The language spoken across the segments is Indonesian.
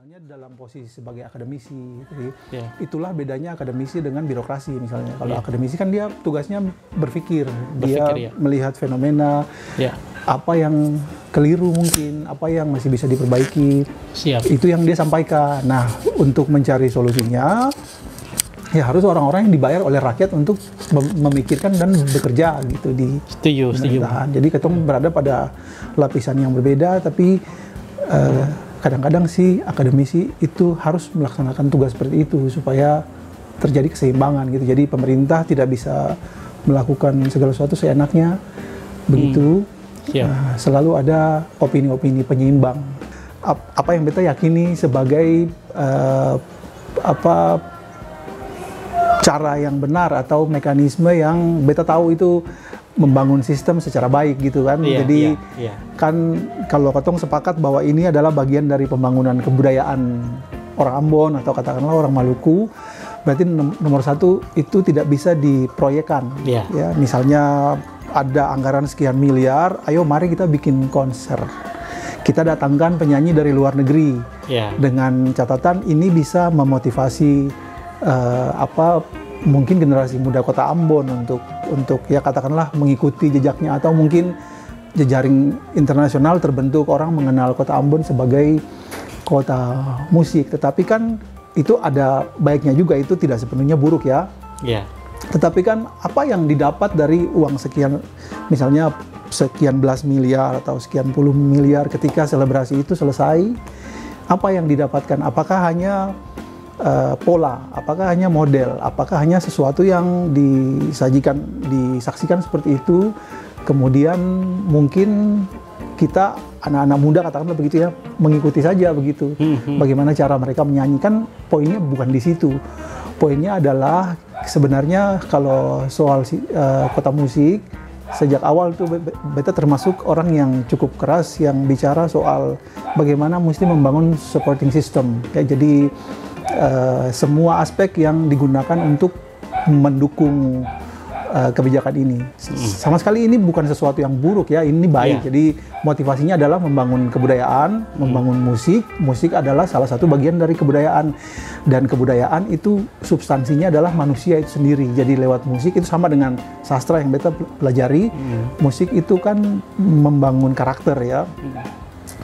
misalnya dalam posisi sebagai akademisi. Jadi itulah bedanya akademisi dengan birokrasi misalnya. Kalau akademisi kan dia tugasnya berpikir dia melihat fenomena, apa yang keliru mungkin, apa yang masih bisa diperbaiki. Itu yang dia sampaikan. Nah, untuk mencari solusinya, ya harus orang-orang yang dibayar oleh rakyat untuk memikirkan dan bekerja gitu di pemerintahan. Jadi ketemu berada pada lapisan yang berbeda, tapi kadang-kadang sih akademisi itu harus melaksanakan tugas seperti itu supaya terjadi keseimbangan gitu. Jadi pemerintah tidak bisa melakukan segala sesuatu seenaknya begitu. Selalu ada opini-opini penyeimbang. Apa yang beta yakini sebagai cara yang benar atau mekanisme yang beta tahu itu membangun sistem secara baik gitu kan. Jadi kan kalau Kotong sepakat bahwa ini adalah bagian dari pembangunan kebudayaan orang Ambon atau katakanlah orang Maluku, berarti nomor satu itu tidak bisa diproyekkan. Ya, misalnya ada anggaran sekian miliar, ayo mari kita bikin konser. Kita datangkan penyanyi dari luar negeri dengan catatan ini bisa memotivasi mungkin generasi muda Kota Ambon untuk ya katakanlah mengikuti jejaknya, atau mungkin jejaring internasional terbentuk, orang mengenal Kota Ambon sebagai kota musik. Tetapi kan itu ada baiknya juga, itu tidak sepenuhnya buruk ya. Tetapi kan apa yang didapat dari uang sekian, misalnya sekian belas miliar atau sekian puluh miliar ketika selebrasi itu selesai, apa yang didapatkan? Apakah hanya pola, apakah hanya model, apakah hanya sesuatu yang disaksikan seperti itu, kemudian mungkin kita anak-anak muda katakanlah begitu ya, mengikuti saja begitu. Bagaimana cara mereka menyanyikan, poinnya bukan di situ. Poinnya adalah sebenarnya kalau soal kota musik, sejak awal tuh beta termasuk orang yang cukup keras yang bicara soal bagaimana mesti membangun supporting system. Jadi semua aspek yang digunakan untuk mendukung kebijakan ini. Sama sekali ini bukan sesuatu yang buruk ya, ini baik. Jadi motivasinya adalah membangun kebudayaan, membangun musik. Musik adalah salah satu bagian dari kebudayaan. Dan kebudayaan itu substansinya adalah manusia itu sendiri. Jadi lewat musik itu sama dengan sastra yang beta pelajari. Musik itu kan membangun karakter ya.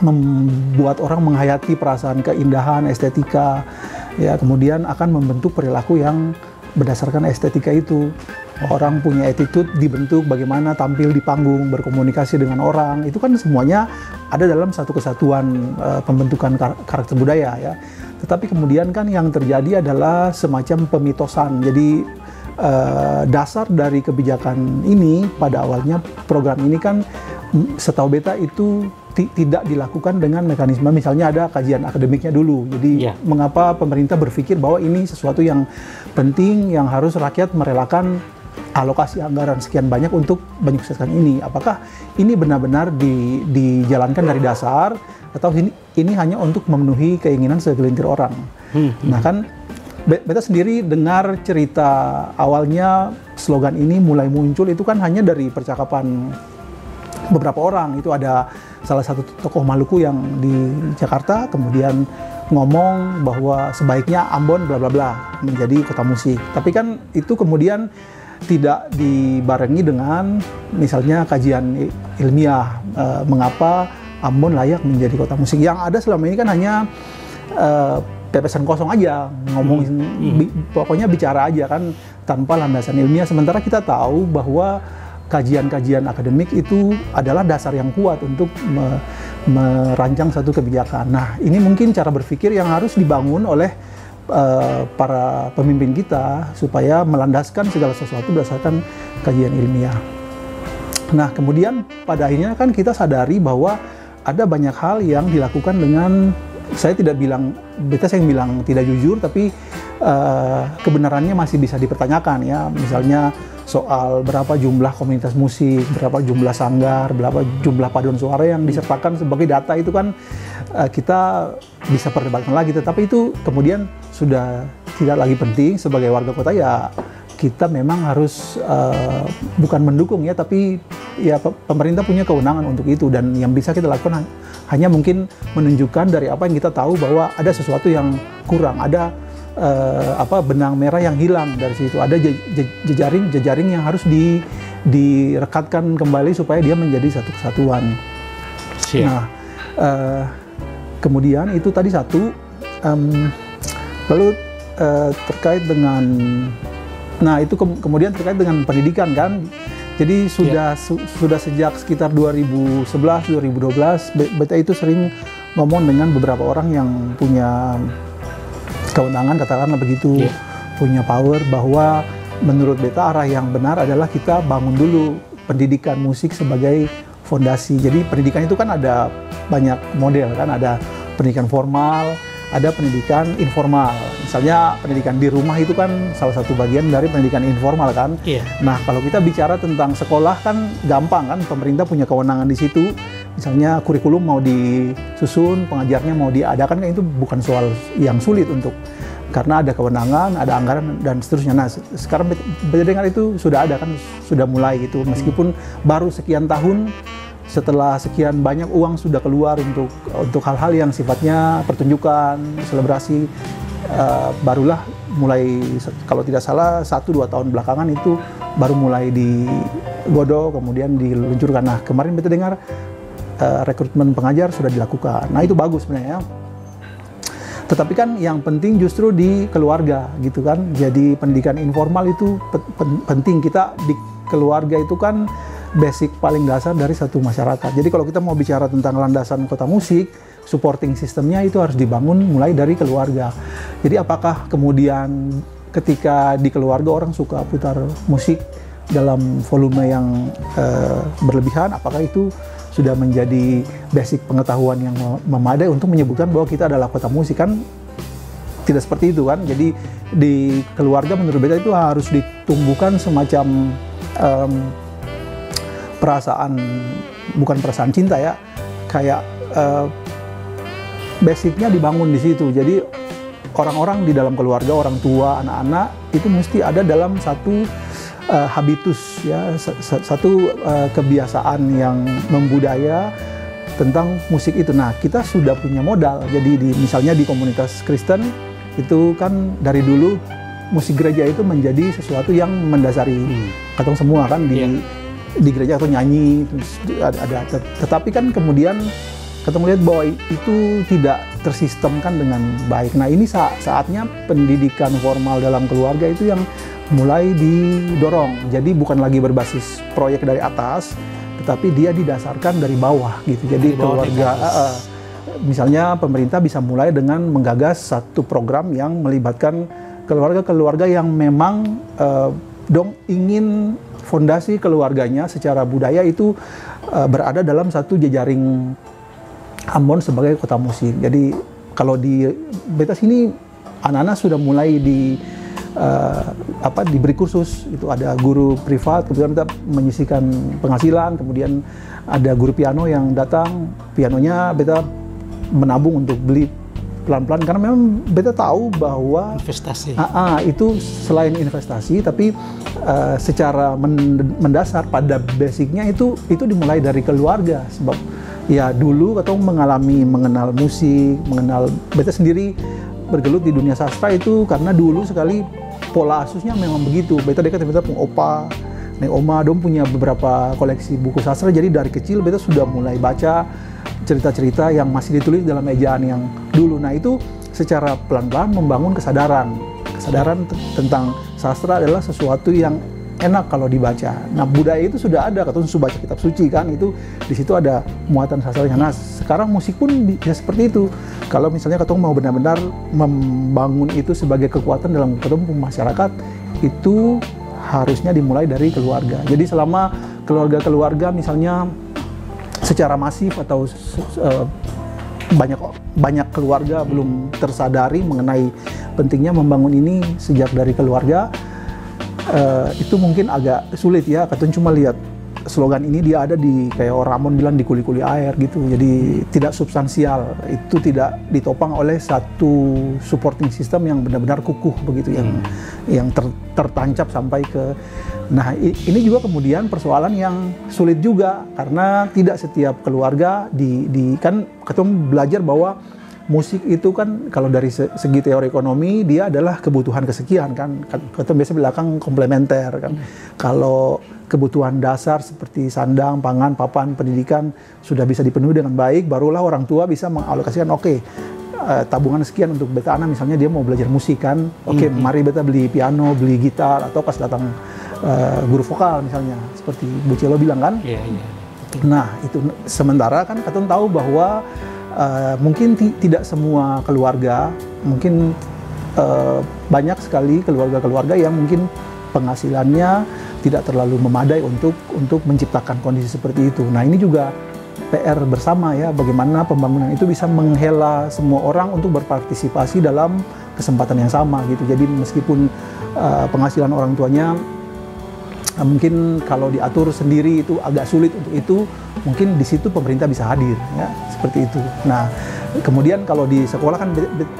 Membuat orang menghayati perasaan keindahan, estetika. Ya, kemudian akan membentuk perilaku yang berdasarkan estetika itu. Orang punya attitude dibentuk bagaimana tampil di panggung, berkomunikasi dengan orang, itu kan semuanya ada dalam satu kesatuan pembentukan karakter budaya ya. Tetapi kemudian kan yang terjadi adalah semacam pemitosan. Jadi dasar dari kebijakan ini pada awalnya, program ini kan setahu beta itu tidak dilakukan dengan mekanisme misalnya ada kajian akademiknya dulu. Jadi mengapa pemerintah berpikir bahwa ini sesuatu yang penting yang harus rakyat merelakan alokasi anggaran sekian banyak untuk menyukseskan ini? Apakah ini benar-benar dijalankan dari dasar atau ini hanya untuk memenuhi keinginan segelintir orang? Nah kan beta sendiri dengar cerita awalnya slogan ini mulai muncul itu kan hanya dari percakapan beberapa orang. Itu ada salah satu tokoh Maluku yang di Jakarta kemudian ngomong bahwa sebaiknya Ambon bla bla bla menjadi kota musik. Tapi kan itu kemudian tidak dibarengi dengan misalnya kajian ilmiah mengapa Ambon layak menjadi kota musik. Yang ada selama ini kan hanya pepesan kosong aja, ngomong pokoknya bicara aja kan tanpa landasan ilmiah. Sementara kita tahu bahwa kajian-kajian akademik itu adalah dasar yang kuat untuk merancang satu kebijakan. Nah, ini mungkin cara berpikir yang harus dibangun oleh para pemimpin kita supaya melandaskan segala sesuatu berdasarkan kajian ilmiah. Nah, kemudian pada akhirnya kan kita sadari bahwa ada banyak hal yang dilakukan dengan, saya tidak bilang, beta saya bilang tidak jujur, tapi kebenarannya masih bisa dipertanyakan ya. Misalnya soal berapa jumlah komunitas musik, berapa jumlah sanggar, berapa jumlah paduan suara yang disertakan sebagai data, itu kan kita bisa perdebatkan lagi. Tetapi itu kemudian sudah tidak lagi penting. Sebagai warga kota ya kita memang harus bukan mendukung ya, tapi ya pemerintah punya kewenangan untuk itu, dan yang bisa kita lakukan hanya mungkin menunjukkan dari apa yang kita tahu bahwa ada sesuatu yang kurang, ada benang merah yang hilang dari situ, ada jejaring yang harus direkatkan kembali supaya dia menjadi satu kesatuan. Siap. Nah, kemudian itu tadi satu, lalu terkait dengan, nah itu kemudian terkait dengan pendidikan kan. Jadi sudah sejak sekitar 2011-2012 beta itu sering ngomong dengan beberapa orang yang punya kewenangan, katakanlah begitu, punya power, bahwa menurut beta arah yang benar adalah kita bangun dulu pendidikan musik sebagai fondasi. Jadi pendidikan itu kan ada banyak model kan, ada pendidikan formal, ada pendidikan informal. Misalnya pendidikan di rumah itu kan salah satu bagian dari pendidikan informal kan. Nah, kalau kita bicara tentang sekolah kan gampang kan, pemerintah punya kewenangan di situ. Misalnya kurikulum mau disusun, pengajarnya mau diadakan, kan itu bukan soal yang sulit untuk, karena ada kewenangan, ada anggaran dan seterusnya. Nah, sekarang beda dengan itu sudah ada kan, sudah mulai gitu. Meskipun baru sekian tahun setelah sekian banyak uang sudah keluar untuk hal-hal yang sifatnya pertunjukan, selebrasi, barulah mulai, kalau tidak salah 1-2 tahun belakangan itu baru mulai digodok, kemudian diluncurkan. Nah, kemarin kita dengar rekrutmen pengajar sudah dilakukan. Nah, itu bagus sebenarnya. Tetapi kan yang penting justru di keluarga gitu kan. Jadi pendidikan informal itu penting. Kita di keluarga itu kan basic paling dasar dari satu masyarakat. Jadi kalau kita mau bicara tentang landasan kota musik, supporting sistemnya itu harus dibangun mulai dari keluarga. Jadi apakah kemudian ketika di keluarga orang suka putar musik dalam volume yang berlebihan, apakah itu sudah menjadi basic pengetahuan yang memadai untuk menyebutkan bahwa kita adalah kota musik? Kan tidak seperti itu kan. Jadi di keluarga menurut beta itu harus ditumbuhkan semacam perasaan, bukan perasaan cinta ya, kayak basicnya dibangun di situ. Jadi orang-orang di dalam keluarga, orang tua, anak-anak itu mesti ada dalam satu habitus ya, satu kebiasaan yang membudaya tentang musik itu. Nah, kita sudah punya modal. Jadi misalnya di komunitas Kristen itu kan dari dulu musik gereja itu menjadi sesuatu yang mendasari katong semua kan di gereja atau nyanyi ada. Tetapi kan kemudian kita melihat bahwa itu tidak tersistemkan dengan baik. Nah, ini saatnya pendidikan formal dalam keluarga itu yang mulai didorong. Jadi bukan lagi berbasis proyek dari atas, tetapi dia didasarkan dari bawah gitu. Jadi keluarga, misalnya pemerintah bisa mulai dengan menggagas satu program yang melibatkan keluarga-keluarga yang memang ingin fondasi keluarganya secara budaya itu berada dalam satu jejaring Ambon sebagai kota musik. Jadi kalau di beta sini anak-anak sudah mulai diberi kursus, itu ada guru privat, kemudian kita menyisihkan penghasilan, kemudian ada guru piano yang datang, pianonya beta menabung untuk beli pelan-pelan, karena memang beta tahu bahwa investasi itu selain investasi, tapi secara mendasar pada basicnya itu dimulai dari keluarga. Sebab ya dulu atau mengenal musik, beta sendiri bergelut di dunia sastra itu karena dulu sekali pola asusnya memang begitu. Beta dekat pun opa, neng oma, dong punya beberapa koleksi buku sastra. Jadi dari kecil beta sudah mulai baca cerita-cerita yang masih ditulis dalam ejaan yang dulu. Nah, itu secara pelan-pelan membangun kesadaran tentang sastra adalah sesuatu yang enak kalau dibaca. Nah, budaya itu sudah ada, katanya sudah baca kitab suci kan, itu di situ ada muatan sastranya. Nah, sekarang musik pun bisa seperti itu. Kalau misalnya katanya mau benar-benar membangun itu sebagai kekuatan dalam ketemu masyarakat, itu harusnya dimulai dari keluarga. Jadi selama keluarga-keluarga misalnya secara masif atau banyak keluarga belum tersadari mengenai pentingnya membangun ini sejak dari keluarga, itu mungkin agak sulit ya. Katanya cuma lihat slogan ini dia ada di, kayak orang Ambon bilang, di kuli-kuli air gitu. Jadi tidak substansial, itu tidak ditopang oleh satu supporting system yang benar-benar kukuh begitu, yang tertancap sampai ke. Nah, ini juga kemudian persoalan yang sulit juga, karena tidak setiap keluarga kan kita belajar bahwa musik itu kan kalau dari segi teori ekonomi dia adalah kebutuhan kesekian kan. Kita biasa belakang komplementer kan. Kalau kebutuhan dasar seperti sandang, pangan, papan, pendidikan sudah bisa dipenuhi dengan baik, barulah orang tua bisa mengalokasikan tabungan sekian untuk beta anak, misalnya dia mau belajar musik kan. Mari beta beli piano, beli gitar, atau pas datang guru vokal misalnya, seperti Bu Celo bilang kan. Nah, itu sementara kan kita tahu bahwa mungkin tidak semua keluarga, mungkin banyak sekali keluarga-keluarga yang mungkin penghasilannya tidak terlalu memadai untuk menciptakan kondisi seperti itu. Nah, ini juga PR bersama ya, bagaimana pembangunan itu bisa menghela semua orang untuk berpartisipasi dalam kesempatan yang sama gitu. Jadi meskipun penghasilan orang tuanya mungkin kalau diatur sendiri itu agak sulit untuk itu, mungkin di situ pemerintah bisa hadir ya, seperti itu. Nah, kemudian kalau di sekolah kan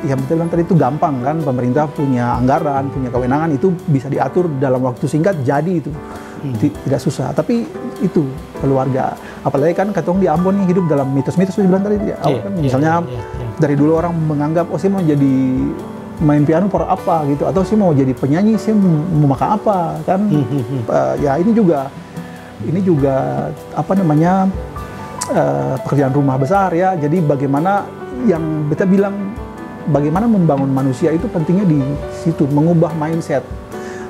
yang betul bilang tadi itu gampang kan, pemerintah punya anggaran, punya kewenangan, itu bisa diatur dalam waktu singkat, jadi itu tidak susah. Tapi itu keluarga, apalagi kan katong di Ambon yang hidup dalam mitos-mitos yang bilang tadi ya, kan, misalnya dari dulu orang menganggap saya mau jadi main piano for apa gitu, atau sih mau jadi penyanyi, sih mau makan apa kan. Ya ini juga apa namanya, pekerjaan rumah besar ya. Jadi bagaimana yang beta bilang, bagaimana membangun manusia itu pentingnya di situ, mengubah mindset,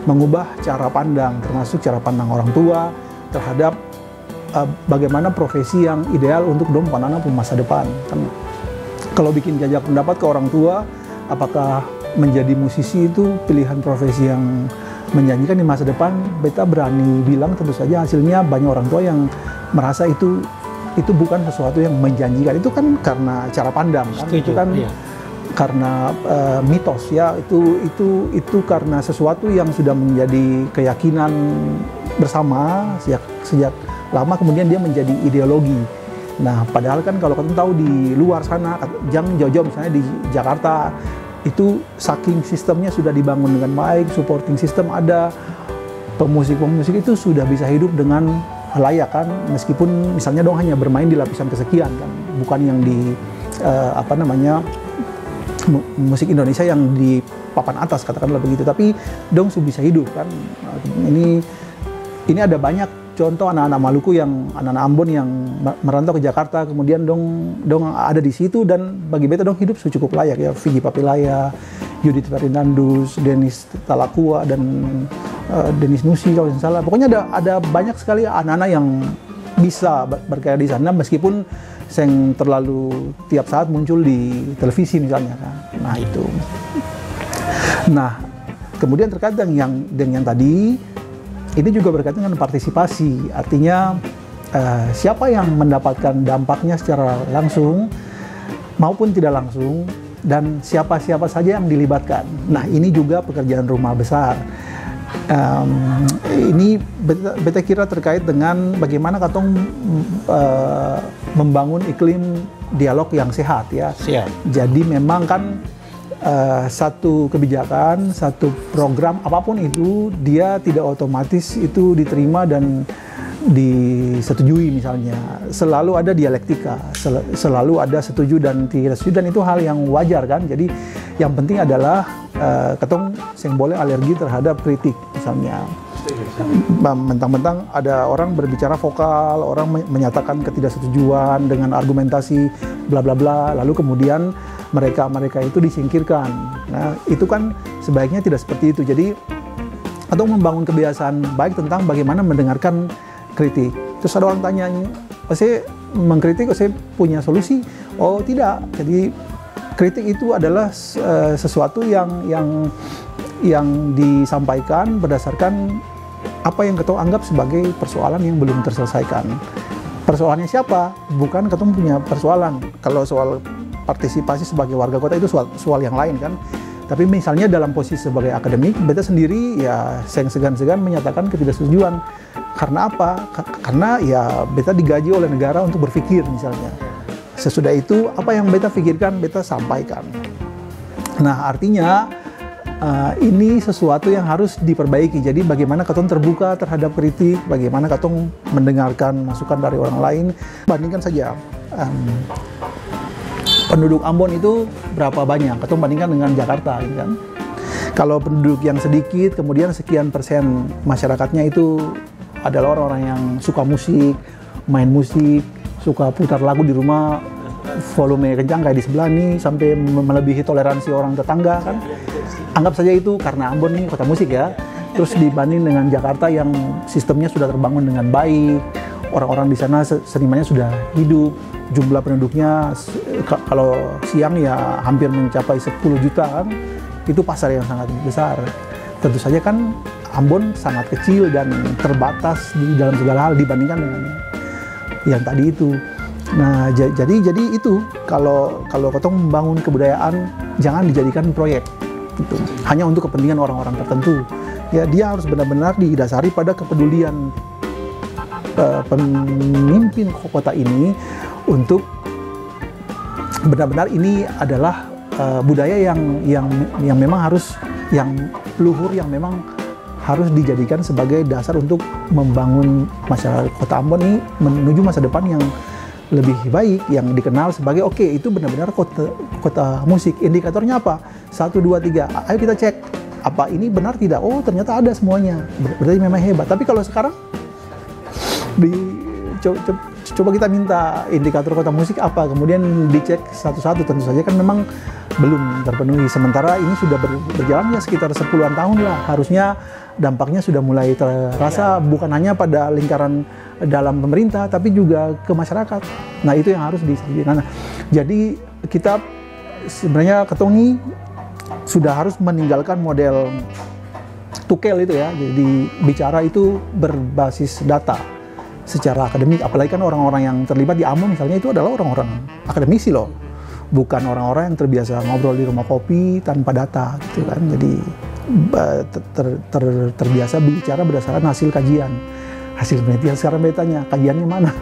mengubah cara pandang, termasuk cara pandang orang tua terhadap bagaimana profesi yang ideal untuk dong anak masa depan kan. Kalau bikin jajak pendapat ke orang tua, apakah menjadi musisi itu pilihan profesi yang menjanjikan di masa depan, beta berani bilang tentu saja hasilnya banyak orang tua yang merasa itu bukan sesuatu yang menjanjikan. Itu kan karena cara pandang kan. Itu kan karena mitos ya, itu karena sesuatu yang sudah menjadi keyakinan bersama sejak lama, kemudian dia menjadi ideologi. Nah, padahal kan kalau kita tahu di luar sana, jangan jauh-jauh misalnya di Jakarta, itu saking sistemnya sudah dibangun dengan baik, supporting system ada, pemusik-pemusik itu sudah bisa hidup dengan layak kan, meskipun misalnya dong hanya bermain di lapisan kesekian kan, bukan yang di apa namanya, musik Indonesia yang di papan atas katakanlah begitu, tapi dong sudah bisa hidup kan. Ini ada banyak contoh anak-anak Maluku, yang anak-anak Ambon yang merantau ke Jakarta, kemudian dong ada di situ, dan bagi beta dong hidup cukup layak ya. Vicky Papilaya, Judith Ferdinandus, Dennis Talakua, dan Dennis Nusi kalau tidak salah. Pokoknya ada banyak sekali anak-anak yang bisa berkarya di sana, meskipun yang terlalu tiap saat muncul di televisi misalnya kan. Nah itu. Nah, kemudian terkait dengan yang tadi, ini juga berkaitan dengan partisipasi, artinya siapa yang mendapatkan dampaknya secara langsung maupun tidak langsung, dan siapa-siapa saja yang dilibatkan. Nah, ini juga pekerjaan rumah besar. Ini beta kira terkait dengan bagaimana katong membangun iklim dialog yang sehat ya. Jadi memang kan satu kebijakan, satu program apapun itu, dia tidak otomatis itu diterima dan disetujui misalnya. Selalu ada dialektika, selalu ada setuju dan tidak setuju, dan itu hal yang wajar kan. Jadi yang penting adalah ketong yang boleh alergi terhadap kritik misalnya. Mentang-mentang ada orang berbicara vokal, orang menyatakan ketidaksetujuan dengan argumentasi bla bla bla, lalu kemudian mereka itu disingkirkan. Nah, itu kan sebaiknya tidak seperti itu. Jadi, atau membangun kebiasaan baik tentang bagaimana mendengarkan kritik. Terus ada orang tanya, saya mengkritik, saya punya solusi? Oh tidak. Jadi kritik itu adalah sesuatu yang disampaikan berdasarkan apa yang kita anggap sebagai persoalan yang belum terselesaikan. Persoalannya siapa? Bukan kita punya persoalan. Kalau soal partisipasi sebagai warga kota itu soal yang lain kan. Tapi misalnya dalam posisi sebagai akademik, beta sendiri ya saya segan-segan menyatakan ketidaksetujuan. Karena apa? Karena ya beta digaji oleh negara untuk berpikir misalnya. Sesudah itu apa yang beta pikirkan, beta sampaikan. Nah artinya ini sesuatu yang harus diperbaiki. Jadi bagaimana katong terbuka terhadap kritik, bagaimana katong mendengarkan masukan dari orang lain. Bandingkan saja. Penduduk Ambon itu berapa banyak? Katong bandingkan dengan Jakarta, kan? Kalau penduduk yang sedikit, kemudian sekian persen masyarakatnya itu adalah orang-orang yang suka musik, main musik, suka putar lagu di rumah, volume kencang kayak di sebelah nih, sampai melebihi toleransi orang tetangga, kan? Anggap saja itu karena Ambon ini kota musik ya. Terus dibanding dengan Jakarta yang sistemnya sudah terbangun dengan baik, orang-orang di sana senimannya sudah hidup, jumlah penduduknya kalau siang ya hampir mencapai 10 juta kan, itu pasar yang sangat besar. Tentu saja kan Ambon sangat kecil dan terbatas di dalam segala hal dibandingkan dengan yang tadi itu. Nah jadi itu kalau katong membangun kebudayaan jangan dijadikan proyek gitu, hanya untuk kepentingan orang-orang tertentu. Ya dia harus benar-benar didasari pada kepedulian pemimpin kota ini untuk benar-benar ini adalah budaya yang memang harus, yang luhur, yang memang harus dijadikan sebagai dasar untuk membangun masyarakat kota Ambon ini menuju masa depan yang lebih baik, yang dikenal sebagai oke, itu benar-benar kota musik. Indikatornya apa? 1, 2, 3. Ayo kita cek apa ini benar tidak? Oh ternyata ada semuanya. Berarti memang hebat. Tapi kalau sekarang coba kita minta indikator kota musik apa, kemudian dicek satu-satu, tentu saja kan memang belum terpenuhi. Sementara ini sudah berjalan ya sekitar 10-an tahun lah, harusnya dampaknya sudah mulai terasa bukan hanya pada lingkaran dalam pemerintah tapi juga ke masyarakat. Nah itu yang harus diselidiki. Nah, jadi kita sebenarnya ketongi sudah harus meninggalkan model tukel itu ya, jadi bicara itu berbasis data secara akademik, apalagi kan orang-orang yang terlibat di Ambon misalnya itu adalah orang-orang akademisi loh, bukan orang-orang yang terbiasa ngobrol di rumah kopi tanpa data gitu kan. Jadi terbiasa bicara berdasarkan hasil kajian, hasil penelitian. Sekarang bertanya kajiannya mana,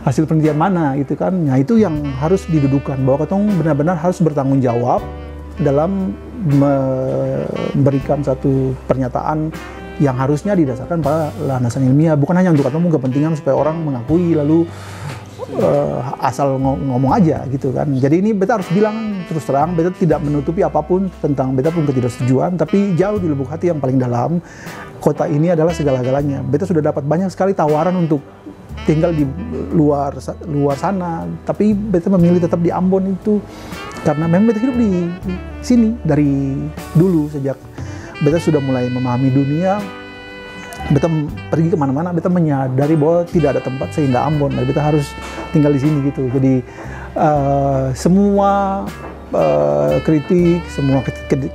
hasil penelitian mana gitu kan. Nah itu yang harus didudukan, bahwa katong benar-benar harus bertanggung jawab dalam memberikan satu pernyataan yang harusnya didasarkan pada landasan ilmiah, bukan hanya untuk ketemu kepentingan supaya orang mengakui lalu asal ngomong aja gitu kan. Jadi ini beta harus bilang terus terang, beta tidak menutupi apapun tentang beta pun ketidaksetujuan, tapi jauh di lubuk hati yang paling dalam, kota ini adalah segala-galanya. Beta sudah dapat banyak sekali tawaran untuk tinggal di luar sana, tapi beta memilih tetap di Ambon itu karena memang beta hidup di sini dari dulu. Sejak beta sudah mulai memahami dunia, beta pergi kemana-mana, beta menyadari bahwa tidak ada tempat seindah Ambon, dan beta harus tinggal di sini gitu. Jadi semua kritik, semua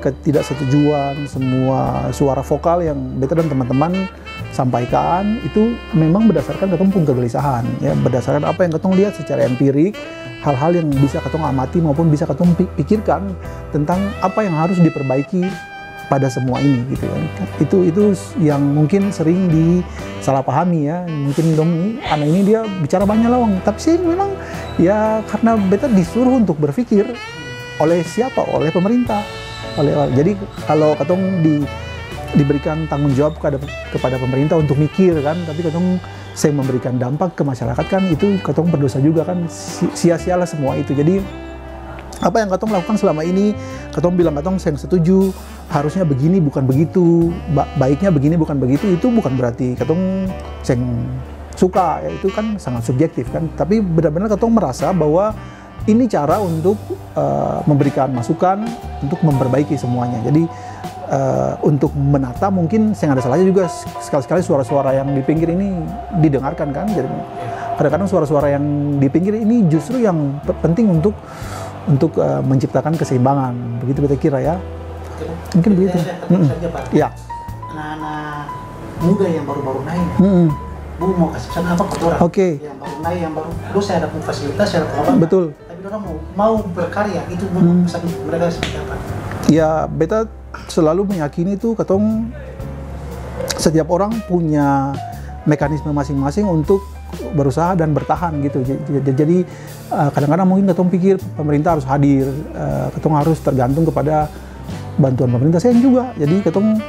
ketidaksetujuan, semua suara vokal yang beta dan teman-teman sampaikan itu memang berdasarkan ketemu kegelisahan, ya, berdasarkan apa yang ketemu lihat secara empirik, hal-hal yang bisa ketemu amati maupun bisa ketemu pikirkan tentang apa yang harus diperbaiki pada semua ini gitu kan. Itu yang mungkin sering disalahpahami ya. Mungkin dong anak ini dia bicara banyak lawang, tapi sih memang ya karena beta disuruh untuk berpikir oleh siapa? Oleh pemerintah. Jadi kalau katong diberikan tanggung jawab kepada pemerintah untuk mikir kan, tapi katong saya memberikan dampak ke masyarakat kan, itu katong berdosa juga kan, sia-sialah semua itu. Jadi apa yang katong lakukan selama ini, katong bilang katong saya setuju, harusnya begini bukan begitu, baiknya begini bukan begitu, itu bukan berarti katong saya suka, ya itu kan sangat subjektif kan. Tapi benar-benar katong merasa bahwa ini cara untuk memberikan masukan untuk memperbaiki semuanya. Jadi untuk menata mungkin saya nggak ada salahnya juga sekali-sekali suara-suara yang di pinggir ini didengarkan kan. Jadi kadang-kadang suara-suara yang di pinggir ini justru yang penting untuk menciptakan keseimbangan, begitu kita kira ya. Mungkin begitu. Ya. Anak-anak muda yang baru-baru naik, Bu mau kasih pesan apa ke orang? Oke. Yang baru naik, yang baru, Bu saya ada fasilitas, saya ada pengalaman. Betul. Tapi orang mau berkarya, itu Bu pesan mereka seperti apa? Ya, beta selalu meyakini itu ketong setiap orang punya mekanisme masing-masing untuk berusaha dan bertahan gitu. Jadi kadang-kadang mungkin ketong pikir pemerintah harus hadir, ketong harus tergantung kepada bantuan pemerintah. Saya juga. Jadi ketong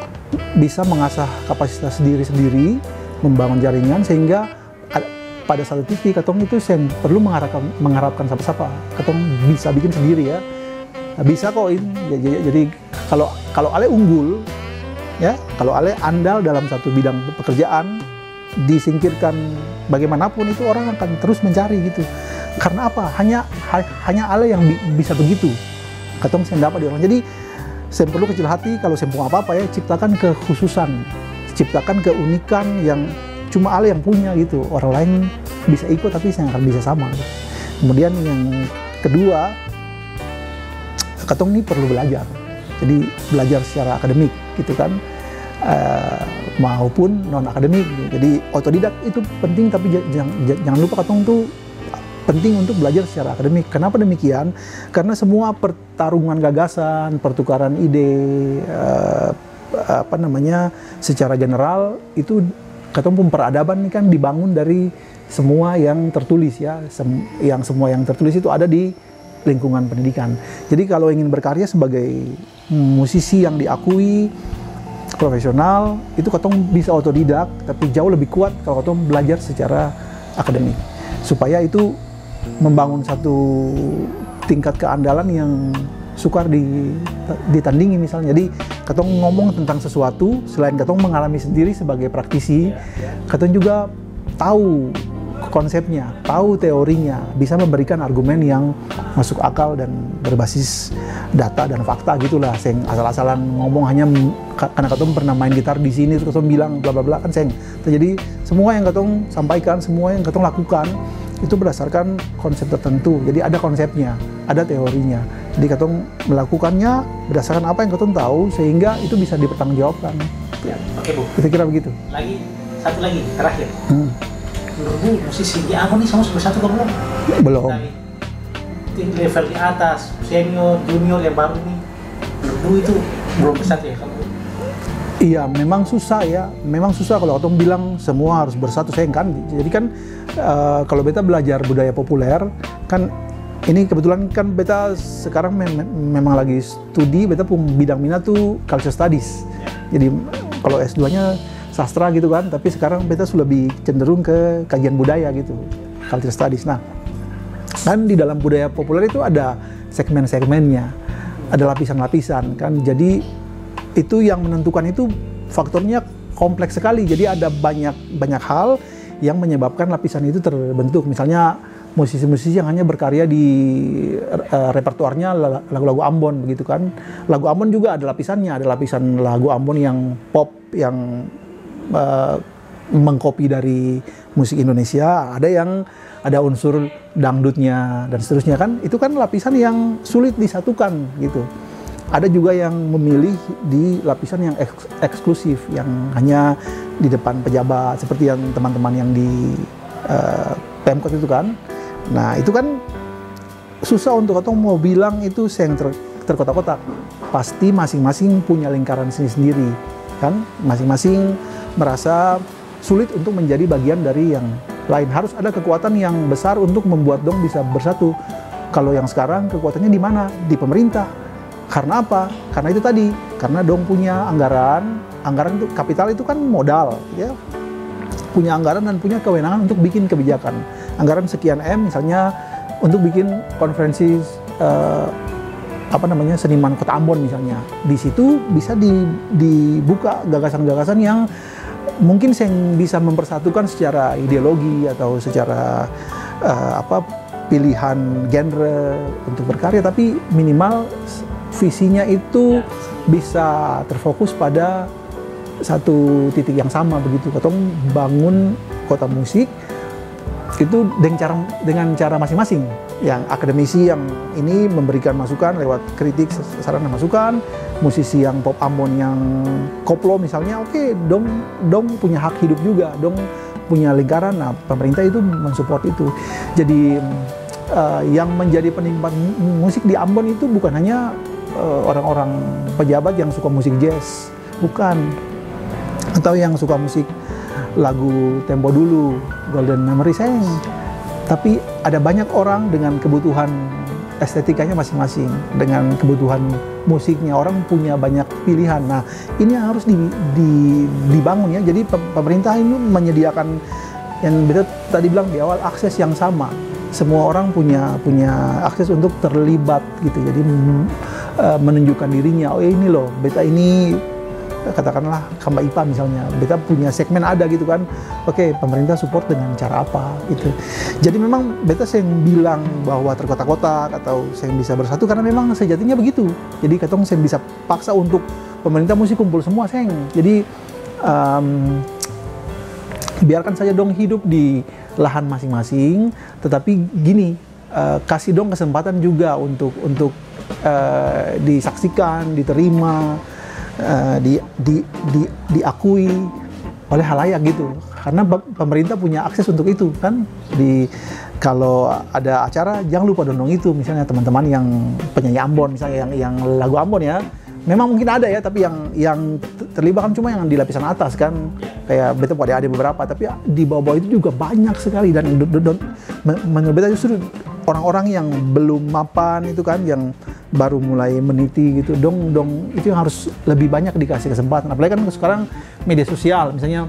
bisa mengasah kapasitas sendiri-sendiri, membangun jaringan sehingga pada satu titik ketong itu saya perlu mengharapkan siapa-siapa. Ketong bisa bikin sendiri ya. Bisa kok ini. Jadi kalau Ale unggul ya, kalau Ale andal dalam satu bidang pekerjaan, disingkirkan bagaimanapun itu orang akan terus mencari gitu. Karena apa? Hanya Ale yang bisa begitu. Ketong saya dapat di orang. Jadi saya perlu kecil hati kalau saya mau apa-apa ya, ciptakan kekhususan, ciptakan keunikan yang cuma Ale yang punya gitu. Orang lain bisa ikut tapi saya akan bisa sama. Kemudian yang kedua, ketong ini perlu belajar. Jadi belajar secara akademik gitu kan, maupun non akademik. Jadi otodidak itu penting, tapi jangan lupa ketong tuh penting untuk belajar secara akademik. Kenapa demikian? Karena semua pertarungan gagasan, pertukaran ide, secara general itu ketong pun peradaban ini kan dibangun dari semua yang tertulis ya, semua yang tertulis itu ada di lingkungan pendidikan. Jadi kalau ingin berkarya sebagai musisi yang diakui profesional, itu ketong bisa otodidak, tapi jauh lebih kuat kalau ketong belajar secara akademik. Supaya itu membangun satu tingkat keandalan yang sukar ditandingi misalnya. Jadi ketong ngomong tentang sesuatu, selain ketong mengalami sendiri sebagai praktisi, ketong juga tahu konsepnya, tahu teorinya, bisa memberikan argumen yang masuk akal dan berbasis data dan fakta gitulah. Seng asal-asalan ngomong hanya karena ketong pernah main gitar di sini terus ketong bilang bla bla bla kan seng. Jadi semua yang ketong sampaikan, semua yang ketong lakukan itu berdasarkan konsep tertentu. Jadi ada konsepnya, ada teorinya. Jadi ketong melakukannya berdasarkan apa yang ketong tahu sehingga itu bisa dipertanggungjawabkan. Ya, oke Bu. Kira-kira begitu. Satu lagi terakhir. Menurut Bu, musisi di Ambon ini sama bersatu atau belum? Belum. Dari level di atas, senior, junior yang baru ini, menurut Bu itu belum bersatu ya kamu? Iya, memang susah ya. Memang susah kalau ketong bilang semua harus bersatu, saya kan. Jadi kan kalau beta belajar budaya populer, kan ini kebetulan kan beta sekarang memang lagi studi, beta pun bidang minat tuh culture studies. Jadi kalau S2-nya sastra gitu kan, tapi sekarang beta sudah lebih cenderung ke kajian budaya gitu, culture studies. Nah, kan di dalam budaya populer itu ada segmen-segmennya, ada lapisan-lapisan kan. Jadi itu yang menentukan itu faktornya kompleks sekali. Jadi ada banyak hal yang menyebabkan lapisan itu terbentuk. Misalnya musisi-musisi yang hanya berkarya di repertuarnya lagu-lagu Ambon begitu kan. Lagu Ambon juga ada lapisannya, ada lapisan lagu Ambon yang pop yang mengkopi dari musik Indonesia, ada unsur dangdutnya dan seterusnya kan. Itu kan lapisan yang sulit disatukan gitu. Ada juga yang memilih di lapisan yang eksklusif, yang hanya di depan pejabat, seperti yang teman-teman yang di Pemkot itu kan. Nah itu kan susah untuk ketong mau bilang itu yang terkotak-kotak. Pasti masing-masing punya lingkaran sendiri kan, masing-masing merasa sulit untuk menjadi bagian dari yang lain. Harus ada kekuatan yang besar untuk membuat dong bisa bersatu. Kalau yang sekarang kekuatannya di mana? Di pemerintah. Karena apa? Karena itu tadi, karena dong punya anggaran itu, kapital itu kan modal ya, punya anggaran dan punya kewenangan untuk bikin kebijakan. Anggaran sekian M misalnya untuk bikin konferensi seniman Kota Ambon misalnya. Di situ bisa dibuka gagasan-gagasan yang mungkin saya bisa mempersatukan secara ideologi atau secara pilihan genre untuk berkarya, tapi minimal visinya itu bisa terfokus pada satu titik yang sama begitu. Ketong bangun kota musik itu dengan cara masing-masing. Yang akademisi yang ini memberikan masukan lewat kritik, saran dan masukan. Musisi yang pop Ambon yang koplo misalnya, oke, dong punya hak hidup juga, dong punya lingkaran. Nah, pemerintah itu mensupport itu. Jadi yang menjadi penikmat musik di Ambon itu bukan hanya orang-orang pejabat yang suka musik jazz, bukan. Atau yang suka musik lagu tempo dulu, Golden Memory, saya. Tapi ada banyak orang dengan kebutuhan estetikanya masing-masing, dengan kebutuhan musiknya, orang punya banyak pilihan. Nah, ini harus dibangun ya. Jadi pemerintah ini menyediakan yang beda tadi bilang di awal, akses yang sama. Semua orang punya akses untuk terlibat gitu. Jadi menunjukkan dirinya. Oh ini loh, beta ini katakanlah Kamba IPA misalnya, beta punya segmen ada gitu kan. Oke, pemerintah support dengan cara apa gitu. Jadi memang beta sering bilang bahwa terkotak-kotak atau saya bisa bersatu karena memang sejatinya begitu. Jadi katong saya bisa paksa untuk pemerintah mesti kumpul semua seng. Jadi biarkan saja dong hidup di lahan masing-masing, tetapi gini, kasih dong kesempatan juga untuk disaksikan, diterima, diakui oleh halayak gitu, karena pemerintah punya akses untuk itu kan. Kalau ada acara jangan lupa dong itu, misalnya teman-teman yang penyanyi Ambon misalnya, yang lagu Ambon ya, memang mungkin ada ya, tapi yang terlibat kan cuma yang di lapisan atas kan, kayak beta ada beberapa, tapi di bawah-bawah itu juga banyak sekali. Dan menurut beta justru orang-orang yang belum mapan itu kan, yang baru mulai meniti gitu, dong itu yang harus lebih banyak dikasih kesempatan. Apalagi kan sekarang media sosial, misalnya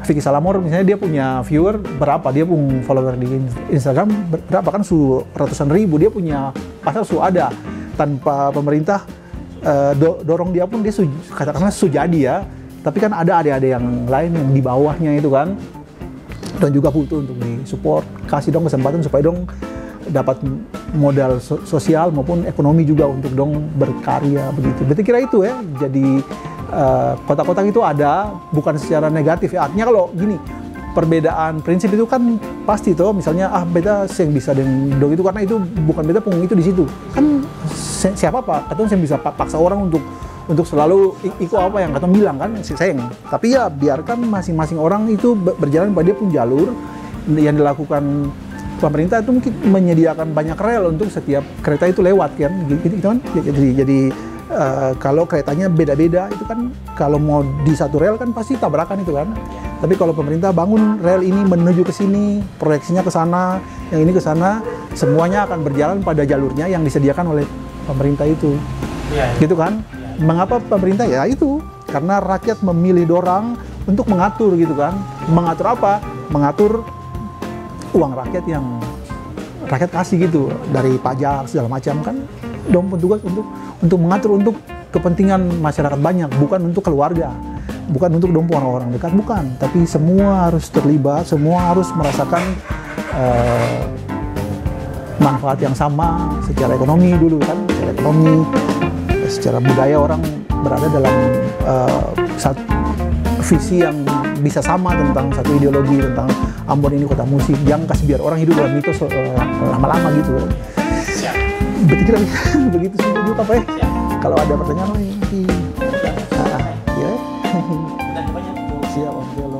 Vicky Salamor misalnya, dia punya viewer berapa, dia punya follower di Instagram berapa kan, ratusan ribu, dia punya pasar ada, tanpa pemerintah dorong dia pun dia katakanlah jadi ya. Tapi kan ada adik-adik yang lain yang di bawahnya itu kan, dan juga butuh untuk disupport. Kasih dong kesempatan supaya dong dapat modal sosial maupun ekonomi juga untuk dong berkarya begitu. Berarti kira itu ya. Jadi kotak-kotak itu ada bukan secara negatif ya. Artinya kalau gini, perbedaan prinsip itu kan pasti toh, misalnya beta yang bisa dong itu karena itu bukan beta punggung itu di situ. Kan siapa pak? Katong yang bisa paksa orang untuk selalu ikut apa yang katong bilang kan, sayang. Tapi ya biarkan masing-masing orang itu berjalan pada dia pun jalur. Yang dilakukan pemerintah itu mungkin menyediakan banyak rel untuk setiap kereta itu lewat kan, gitu kan. Jadi kalau keretanya beda-beda itu kan, kalau mau di satu rel kan pasti tabrakan itu kan. Tapi kalau pemerintah bangun rel ini menuju ke sini, proyeksinya ke sana, yang ini ke sana, semuanya akan berjalan pada jalurnya yang disediakan oleh pemerintah itu. Gitu kan? Mengapa pemerintah? Ya itu, karena rakyat memilih dorang untuk mengatur gitu kan. Mengatur apa? Mengatur uang rakyat yang rakyat kasih gitu, dari pajak segala macam kan. Dong petugas untuk mengatur untuk kepentingan masyarakat banyak, bukan untuk keluarga, bukan untuk dong orang-orang dekat, bukan. Tapi semua harus terlibat, semua harus merasakan manfaat yang sama secara ekonomi dulu kan, secara ekonomi, secara budaya orang berada dalam satu visi yang bisa sama tentang satu ideologi tentang Ambon ini kota musik. Jangan kasih biar orang hidup dalam mitos lama-lama gitu. Siap. Berarti kira begitu sih juga Pak ya. Kalau ada pertanyaan nanti. Ya. Dan banyak tuh. Siap Om.